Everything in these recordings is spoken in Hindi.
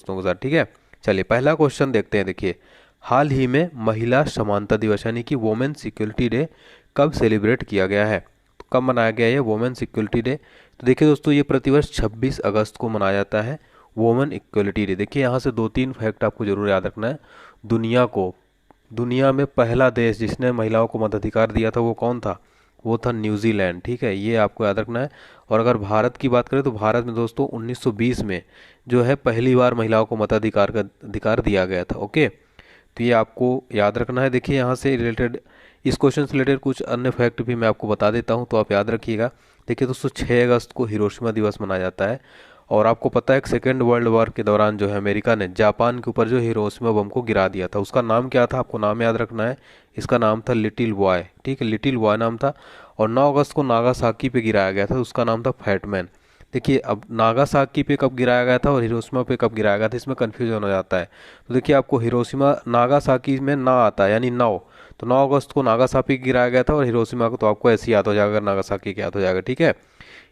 दोस्तों के साथ, ठीक है। चलिए पहला क्वेश्चन देखते हैं। देखिए, हाल ही में महिला समानता दिवस यानी कि वुमेन्स इक्वलिटी डे कब सेलिब्रेट किया गया है? तो कब मनाया गया है ये वुमेन्स इक्वलिटी डे? तो देखिए दोस्तों, ये प्रतिवर्ष 26 अगस्त को मनाया जाता है वुमेन इक्वलिटी डे। देखिए यहाँ से दो तीन फैक्ट आपको जरूर याद रखना है। दुनिया को दुनिया में पहला देश जिसने महिलाओं को मताधिकार दिया था वो कौन था? वो था न्यूजीलैंड, ठीक है, ये आपको याद रखना है। और अगर भारत की बात करें तो भारत में दोस्तों 1920 में जो है पहली बार महिलाओं को मताधिकार का अधिकार दिया गया था। ओके, तो ये आपको याद रखना है। देखिए यहाँ से रिलेटेड, इस क्वेश्चन से रिलेटेड कुछ अन्य फैक्ट भी मैं आपको बता देता हूँ, तो आप याद रखिएगा। देखिए दोस्तों, 6 अगस्त को हिरोशिमा दिवस मनाया जाता है। और आपको पता है कि सेकेंड वर्ल्ड वॉर के दौरान जो है अमेरिका ने जापान के ऊपर जो हिरोशिमा बम को गिरा दिया था, उसका नाम क्या था? आपको नाम याद रखना है। इसका नाम था लिटिल बॉय, ठीक है, लिटिल बॉय नाम था। और 9 अगस्त को नागासाकी पे गिराया गया था, उसका नाम था फैटमैन। देखिए अब नागासाकी पे कब गिराया गया था और हिरोशिमा पे कब गिराया गया था, इसमें कन्फ्यूजन हो जाता है। तो देखिए आपको हिरोशिमा नागासाकी में ना आता है यानी 9, तो 9 अगस्त को नागासाकी गिराया गया था और हिरोशिमा को तो आपको ऐसे याद हो जाएगा, नागासाकी क्या याद हो जाएगा, ठीक है।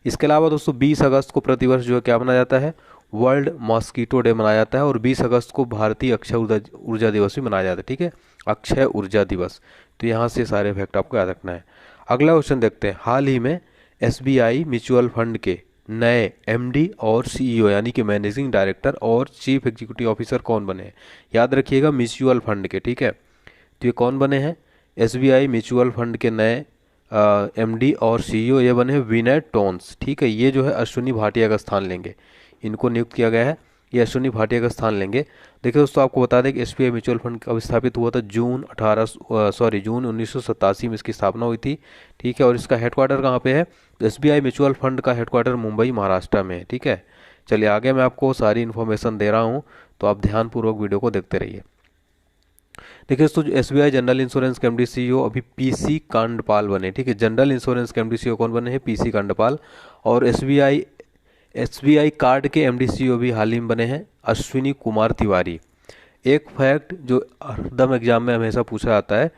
इसके अलावा दोस्तों 20 अगस्त को प्रतिवर्ष जो है क्या मनाया जाता है? वर्ल्ड मॉस्कीटो डे मनाया जाता है। और 20 अगस्त को भारतीय अक्षय ऊर्जा दिवस भी मनाया जाता है, ठीक है, अक्षय ऊर्जा दिवस। तो यहाँ से सारे फैक्ट आपको याद रखना है। अगला क्वेश्चन देखते हैं। हाल ही में एसबीआई म्यूचुअल फंड के नए एमडी और सीईओ यानी कि मैनेजिंग डायरेक्टर और चीफ एग्जीक्यूटिव ऑफिसर कौन बने हैं? याद रखिएगा म्यूचुअल फंड के, ठीक है। तो ये कौन बने हैं? एसबीआई म्यूचुअल फंड के नए एमडी और सीईओ ये बने हैं विनय टोन्स, ठीक है। ये जो है अश्विनी भाटिया का स्थान लेंगे, इनको नियुक्त किया गया है, ये अश्विनी भाटिया का स्थान लेंगे। देखिए दोस्तों, आपको बता दें कि एसबीआई म्यूचुअल फंड कब स्थापित हुआ था? जून 1987 में इसकी स्थापना हुई थी, ठीक है। और इसका हेडक्वार्टर कहाँ पे है? एसबीआई म्यूचुअल फंड का हेडक्वार्टर मुंबई महाराष्ट्र में है, ठीक है। चलिए आगे मैं आपको सारी इन्फॉर्मेशन दे रहा हूँ, तो आप ध्यानपूर्वक वीडियो को देखते रहिए। देखिए दोस्तों, एसबीआई जनरल इंश्योरेंस के एमडी सीईओ अभी पीसी कांडपाल बने, ठीक है। जनरल इंश्योरेंस के एमडी सीईओ कौन बने हैं? पीसी कांडपाल। और एसबीआई कार्ड के एमडी सीईओ भी हाल ही में बने हैं अश्विनी कुमार तिवारी। एक फैक्ट जो हरदम एग्जाम में हमेशा पूछा जाता है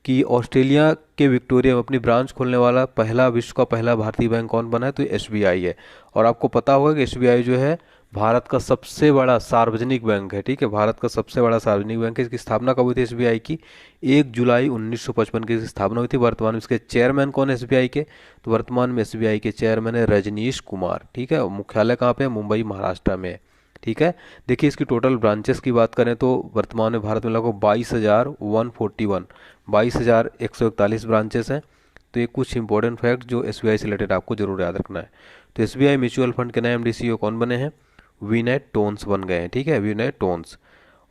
कि ऑस्ट्रेलिया के विक्टोरिया में अपनी ब्रांच खोलने वाला पहला, विश्व का पहला भारतीय बैंक कौन बना है? तो एसबीआई है। और आपको पता होगा कि एसबीआई जो है भारत का सबसे बड़ा सार्वजनिक बैंक है, ठीक है, भारत का सबसे बड़ा सार्वजनिक बैंक है। इसकी स्थापना कब हुई थी एसबीआई की? 1 जुलाई 1955 की इसकी स्थापना हुई थी। वर्तमान में इसके चेयरमैन कौन है एसबीआई के? तो वर्तमान में एसबीआई के चेयरमैन है रजनीश कुमार, ठीक है। मुख्यालय कहाँ पे है? मुंबई महाराष्ट्र में, ठीक है। देखिए इसकी टोटल ब्रांचेस की बात करें तो वर्तमान में भारत में लगभग 22,141 ब्रांचेस हैं। तो ये कुछ इंपॉर्टेंट फैक्ट जो एसबीआई से रिलेटेड आपको जरूर याद रखना है। तो एसबीआई म्यूचुअल फंड के नए एमडी सीईओ कौन बने हैं? विनय टोन्स बन गए हैं, ठीक है, विनय टोन्स।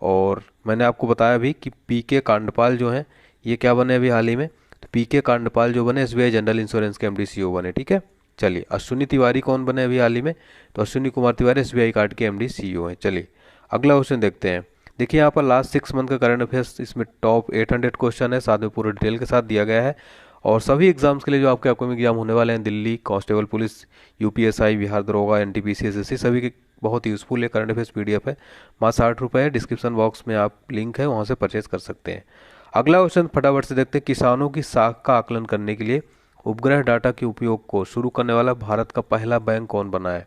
और मैंने आपको बताया भी कि पीके कांडपाल जो हैं ये क्या बने अभी हाल ही में? तो पीके कांडपाल जो बने एसबीआई जनरल इंश्योरेंस के एमडी सीईओ बने, ठीक है। चलिए अश्विनी तिवारी कौन बने अभी हाल ही में? तो अश्विनी कुमार तिवारी एसबीआई कार्ड के एमडी सीईओ हैं। चलिए अगला क्वेश्चन देखते हैं। देखिए यहाँ पर लास्ट 6 मंथ का करंट अफेयर्स, इसमें टॉप 800 क्वेश्चन है, साथ में पूरे डिटेल के साथ दिया गया है। और सभी एग्जाम्स के लिए जो आपके अपकमिंग एग्जाम होने वाले हैं, Delhi constable police, UPSI, Bihar दरोगा, एनटीपीसी, एसएससी, सभी के बहुत यूज़फुल है करंट अफेयर्स पीडीएफ है। मात्र 60 रुपये है, डिस्क्रिप्शन बॉक्स में आप लिंक है वहाँ से परचेज कर सकते हैं। अगला क्वेश्चन फटाफट से देखते हैं। किसानों की साख का आकलन करने के लिए उपग्रह डाटा के उपयोग को शुरू करने वाला भारत का पहला बैंक कौन बना है?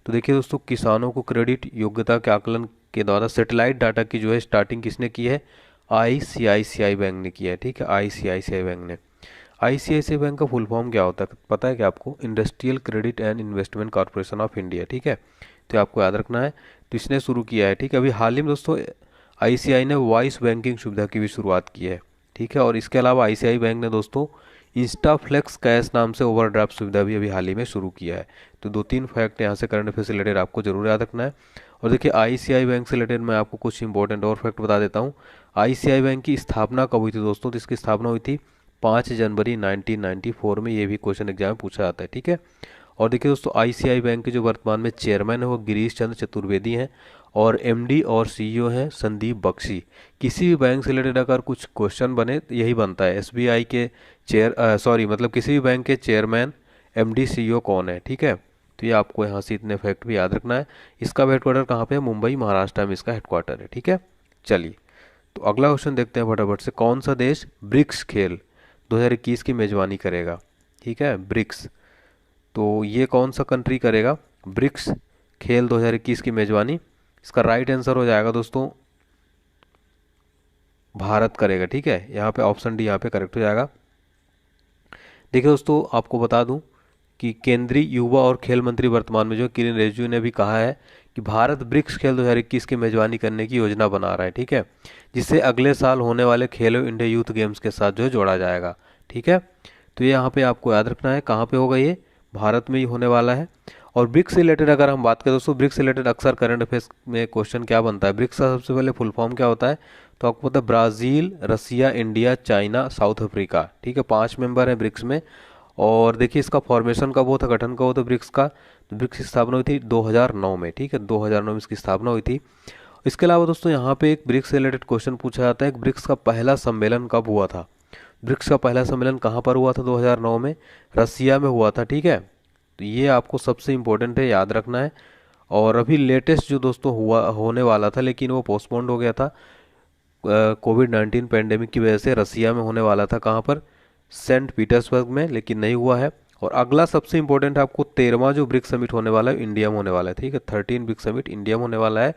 तो देखिए दोस्तों, किसानों को क्रेडिट योग्यता के आकलन के द्वारा सैटेलाइट डाटा की जो है स्टार्टिंग किसने की है? आईसीआईसीआई बैंक ने किया है, ठीक है, आईसीआईसीआई बैंक ने। आईसीआईसीआई बैंक का फुल फॉर्म क्या होता है पता है क्या आपको? Industrial credit and investment corporation of India, ठीक है। तो आपको याद रखना है। तो इसने शुरू किया है, ठीक है। अभी हाल ही में दोस्तों आईसीआई ने वॉइस बैंकिंग सुविधा की भी शुरुआत की है, ठीक है। और इसके अलावा आईसीआई बैंक ने दोस्तों इंस्टाफ्लेक्स कैश नाम से ओवरड्राफ्ट सुविधा भी अभी हाल ही में शुरू किया है। तो दो तीन फैक्ट यहाँ से करंट अफेयर से रिलेटेड आपको जरूर याद रखना है। और देखिए आईसीआई बैंक से रिलेटेड मैं आपको कुछ इंपॉर्टेंट और फैक्ट बता देता हूँ। आईसीआई बैंक की स्थापना कब हुई थी दोस्तों? तो इसकी स्थापना हुई थी 5 जनवरी 1994 में। ये भी क्वेश्चन एग्जाम में पूछा जाता है, ठीक है। और देखिए दोस्तों, आईसीआई बैंक के जो वर्तमान में चेयरमैन है वो गिरीश चंद्र चतुर्वेदी हैं। और एमडी और सीईओ हैं संदीप बख्शी। किसी भी बैंक से रिलेटेड अगर कुछ क्वेश्चन बने तो यही बनता है, एसबीआई के मतलब किसी भी बैंक के चेयरमैन एमडी सीईओ कौन है, ठीक है। तो ये आपको यहाँ से इतने फैक्ट भी याद रखना है। इसका हेडक्वार्टर कहाँ पे है? मुंबई महाराष्ट्र में इसका हेडक्वार्टर है, ठीक है। चलिए तो अगला क्वेश्चन देखते हैं फटाफट से। कौन सा देश ब्रिक्स खेल 2021 की मेजबानी करेगा? ठीक है, ब्रिक्स। तो ये कौन सा कंट्री करेगा ब्रिक्स खेल 2021 की मेजबानी? इसका राइट आंसर हो जाएगा दोस्तों भारत करेगा। ठीक है, यहाँ पे ऑप्शन डी यहाँ पे करेक्ट हो जाएगा। देखिए दोस्तों, आपको बता दूं कि केंद्रीय युवा और खेल मंत्री वर्तमान में जो किरेन रिजिजू ने भी कहा है कि भारत ब्रिक्स खेल 2021 की मेजबानी करने की योजना बना रहा है। ठीक है, जिससे अगले साल होने वाले खेलो इंडिया यूथ गेम्स के साथ जो है जोड़ा जाएगा। ठीक है, तो ये यहाँ पे आपको याद रखना है, कहाँ पे होगा ये, भारत में ही होने वाला है। और ब्रिक्स से रिलेटेड अगर हम बात करें दोस्तों, ब्रिक्स से रिलेटेड अक्सर करंट अफेयर्स में क्वेश्चन क्या बनता है, ब्रिक्स का सबसे पहले फुल फॉर्म क्या होता है, तो आपको पता है ब्राज़ील, रसिया, इंडिया, चाइना, साउथ अफ्रीका। ठीक है, 5 मेंबर हैं ब्रिक्स में। और देखिए इसका फॉर्मेशन कब हुआ था, गठन कब हुआ था ब्रिक्स का, तो ब्रिक्स की स्थापना हुई थी 2009 में। ठीक है, 2009 में इसकी स्थापना हुई थी। इसके अलावा दोस्तों यहाँ पे एक ब्रिक्स से रिलेटेड क्वेश्चन पूछा जाता है कि ब्रिक्स का पहला सम्मेलन कब हुआ था। ब्रिक्स का पहला सम्मेलन कहाँ पर हुआ था 2009 में, रसिया में हुआ था। ठीक है, तो ये आपको सबसे इम्पोर्टेंट है, याद रखना है। और अभी लेटेस्ट जो दोस्तों हुआ होने वाला था लेकिन वो पोस्टपोन्ड हो गया था कोविड-19 पैंडेमिक की वजह से, रसिया में होने वाला था, कहाँ पर, सेंट पीटर्सबर्ग में, लेकिन नहीं हुआ है। और अगला सबसे इंपॉर्टेंट है आपको 13वां जो ब्रिक्स समिट होने वाला है इंडिया में होने वाला है। ठीक है, 13 ब्रिक्स समिट इंडिया में होने वाला है।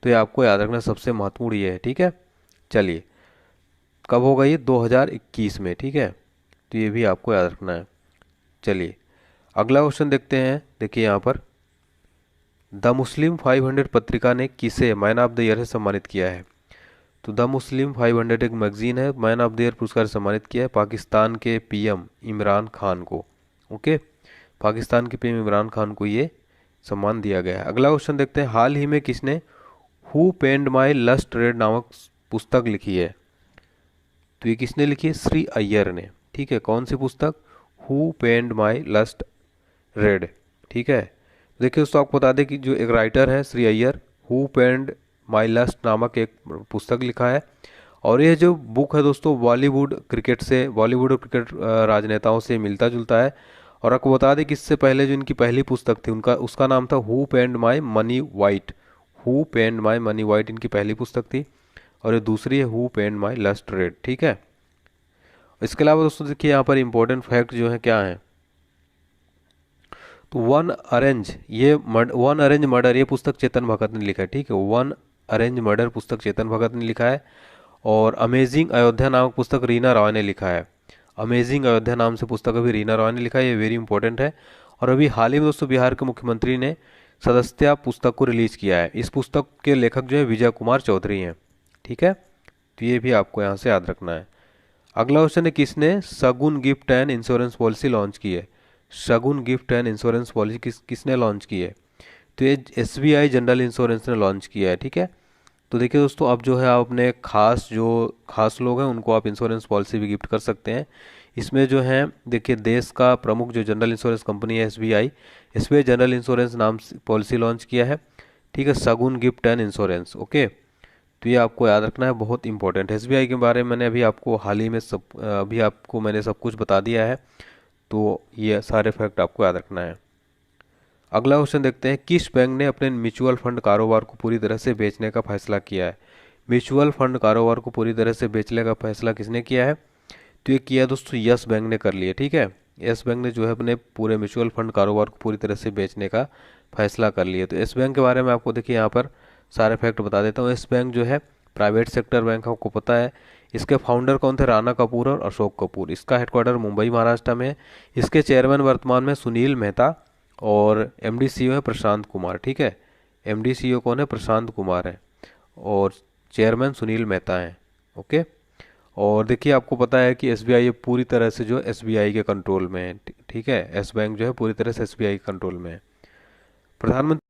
तो ये आपको याद रखना सबसे महत्वपूर्ण ये है। ठीक है, चलिए कब होगा ये, 2021 में। ठीक है, तो ये भी आपको याद रखना है। चलिए अगला क्वेश्चन देखते हैं। देखिए यहाँ पर द मुस्लिम 500 पत्रिका ने किसे मैन ऑफ द ईयर से सम्मानित किया है। तो द मुस्लिम 500 एक मैगजीन है, मैन ऑफ द ईयर पुरस्कार से सम्मानित किया है पाकिस्तान के पीएम इमरान खान को। ओके, पाकिस्तान के पीएम इमरान खान को ये सम्मान दिया गया है। अगला क्वेश्चन देखते हैं, हाल ही में किसने who painted my lust red नामक पुस्तक लिखी है। तो ये किसने लिखी है, श्री अय्यर ने। ठीक है, कौन सी पुस्तक, who painted my lust red. ठीक है, देखिए दोस्तों आपको बता दें कि जो एक राइटर है Shri Iyer, who painted my lust नामक एक पुस्तक लिखा है। और ये जो बुक है दोस्तों बॉलीवुड क्रिकेट से, बॉलीवुड और क्रिकेट राजनेताओं से मिलता जुलता है। और आपको बता दें कि इससे पहले जो इनकी पहली पुस्तक थी उनका उसका नाम था who painted my money white. Who painted my money white इनकी पहली पुस्तक थी। और ये दूसरी है who painted my lust red. ठीक है, इसके अलावा दोस्तों देखिए यहाँ पर इंपॉर्टेंट फैक्ट जो है क्या है, तो वन अरेंज मर्डर ये पुस्तक चेतन भगत ने लिखा है। ठीक है, वन अरेंज मर्डर पुस्तक चेतन भगत ने लिखा है। और अमेजिंग अयोध्या नामक पुस्तक रीना रॉय ने लिखा है। अमेजिंग अयोध्या नाम से पुस्तक अभी रीना रॉय ने लिखा है, ये वेरी इंपॉर्टेंट है। और अभी हाल ही में दोस्तों बिहार के मुख्यमंत्री ने सदस्यता पुस्तक को रिलीज किया है। इस पुस्तक के लेखक जो है विजय कुमार चौधरी हैं। ठीक है, तो ये भी आपको यहाँ से याद रखना है। अगला क्वेश्चन है, किसने Shagun gift and insurance policy launch की है। Shagun gift and insurance policy किसने लॉन्च की है, तो ये एसबीआई जनरल इंश्योरेंस ने लॉन्च किया है। ठीक है, तो देखिए दोस्तों अब जो है आप अपने खास लोग हैं उनको आप इंश्योरेंस पॉलिसी भी गिफ्ट कर सकते हैं। इसमें जो है देखिए देश का प्रमुख जो जनरल इंश्योरेंस कंपनी है एसबीआई जनरल इंश्योरेंस नाम से पॉलिसी लॉन्च किया है। ठीक है, Shagun gift and insurance. Okay, तो ये आपको याद रखना है, बहुत इंपॉर्टेंट है। एसबीआई के बारे में मैंने अभी आपको हाल ही में अभी आपको मैंने सब कुछ बता दिया है, तो ये सारे फैक्ट आपको याद रखना है। अगला क्वेश्चन देखते हैं, किस बैंक ने अपने म्यूचुअल फंड कारोबार को पूरी तरह से बेचने का फैसला किया है। म्यूचुअल फंड कारोबार को पूरी तरह से बेचने का फैसला किसने किया है, तो ये किया दोस्तों यस बैंक ने कर लिया। ठीक है, यस बैंक ने जो है अपने पूरे म्यूचुअल फंड कारोबार को पूरी तरह से बेचने का फैसला कर लिया। तो यस बैंक के बारे में आपको देखिए यहाँ पर सारे फैक्ट बता देता हूँ। यस बैंक जो है प्राइवेट सेक्टर बैंक आपको पता है। इसके फाउंडर कौन थे, राणा कपूर और अशोक कपूर। इसका हेडक्वार्टर मुंबई महाराष्ट्र में है। इसके चेयरमैन वर्तमान में सुनील मेहता और एमडी सीईओ है प्रशांत कुमार। ठीक है, एमडी सीईओ कौन है, प्रशांत कुमार है और चेयरमैन सुनील मेहता हैं। ओके, और देखिए आपको पता है कि एसबीआई पूरी तरह से जो एसबीआई के कंट्रोल में है। ठीक है, एस बैंक जो है पूरी तरह से एसबीआई के कंट्रोल में है। प्रधानमंत्री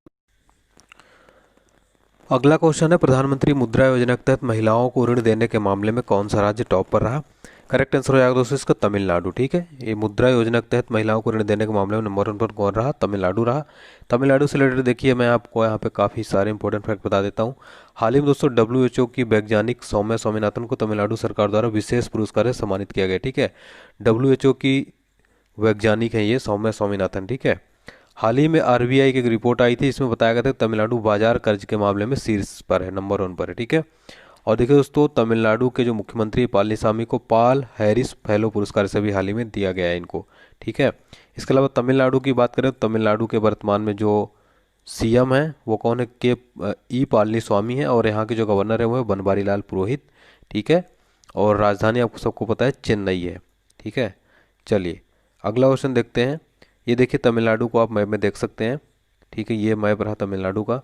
अगला क्वेश्चन है, प्रधानमंत्री मुद्रा योजना के तहत महिलाओं को ऋण देने के मामले में कौन सा राज्य टॉप पर रहा। करेक्ट आंसर हो जाएगा दोस्तों इसका तमिलनाडु। ठीक है, ये मुद्रा योजना के तहत महिलाओं को ऋण देने के मामले में नंबर 1 पर कौन रहा, तमिलनाडु रहा। तमिलनाडु से रिलेटेड देखिए मैं आपको यहाँ पे काफ़ी सारे इंपॉर्टेंट फैक्ट बता देता हूँ। हाल ही में दोस्तों डब्ल्यूएचओ की वैज्ञानिक सौम्या स्वामीनाथन को तमिलनाडु सरकार द्वारा विशेष पुरस्कार से सम्मानित किया गया। ठीक है, डब्ल्यूएचओ की वैज्ञानिक है ये सौम्या स्वामीनाथन। ठीक है, हाल ही में आरबीआई की एक रिपोर्ट आई थी, इसमें बताया गया था कि तमिलनाडु बाजार कर्ज के मामले में शीर्ष पर है, नंबर 1 पर है। ठीक है, और देखिए दोस्तों तमिलनाडु के जो मुख्यमंत्री पलानीसामी को पाल हैरिस फेलो पुरस्कार से भी हाल ही में दिया गया है इनको। ठीक है, इसके अलावा तमिलनाडु की बात करें तो तमिलनाडु के वर्तमान में जो सीएम है वो कौन है, के ई पलानीस्वामी है, और यहाँ के जो गवर्नर है वो है बनवारी लाल पुरोहित। ठीक है, और राजधानी आपको सबको पता है चेन्नई है। ठीक है, चलिए अगला क्वेश्चन देखते हैं। ये देखिए तमिलनाडु को आप मैप में देख सकते हैं। ठीक है, ये मैप रहा तमिलनाडु का।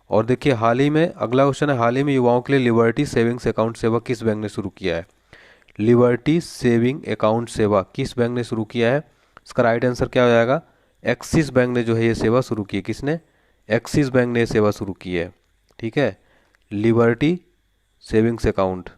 और देखिए हाल ही में अगला क्वेश्चन है, हाल ही में युवाओं के लिए लिबर्टी सेविंग्स अकाउंट सेवा किस बैंक ने शुरू किया है। लिबर्टी सेविंग अकाउंट सेवा किस बैंक ने शुरू किया है। इसका राइट आंसर क्या हो जाएगा, एक्सिस बैंक ने जो है ये सेवा शुरू की है। किसने, एक्सिस बैंक ने ये सेवा शुरू की है। ठीक है, लिबर्टी सेविंग्स अकाउंट।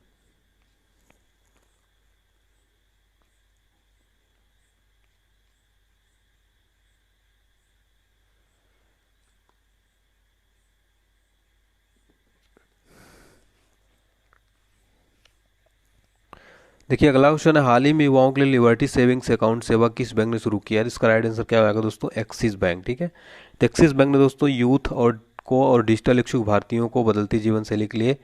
देखिए अगला क्वेश्चन है, हाल ही में युवाओं के लिए लिबर्टी सेविंग्स अकाउंट सेवा किस बैंक ने शुरू किया है। इसका राइट आंसर क्या होगा दोस्तों, एक्सिस बैंक। ठीक है, तो एक्सिस बैंक ने दोस्तों यूथ और डिजिटल इच्छुक भारतीयों को बदलती जीवन शैली के लिए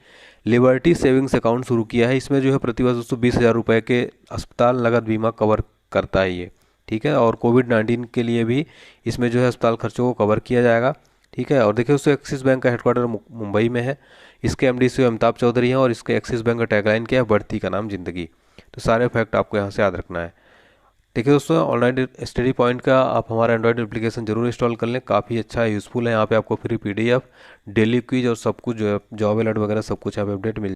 लिबर्टी सेविंग्स अकाउंट शुरू किया है। इसमें जो है प्रतिवर्ष दोस्तों 20,000 रुपये के अस्पताल नगद बीमा कवर करता है ये। ठीक है, और कोविड-19 के लिए भी इसमें जो है अस्पताल खर्चों को कवर किया जाएगा। ठीक है, और देखिए दोस्तों एक्सिस बैंक का हेडक्वार्टर मुंबई में है। इसके एमडी से अमिताभ चौधरी हैं, और इसके एक्सिस बैंक का टैगलाइन क्या है, बढ़ती का नाम जिंदगी। तो सारे फैक्ट आपको यहाँ से याद रखना है। देखिए दोस्तों ऑनलाइन स्टडी पॉइंट का आप हमारा एंड्रॉइड एप्लीकेशन जरूर इंस्टॉल कर लें, काफ़ी अच्छा है, यूज़फुल है। यहाँ पे आपको फ्री पीडीएफ, डेली क्विज और सब कुछ जो है जॉब अलर्ट वगैरह सब कुछ यहाँ पे अपडेट मिल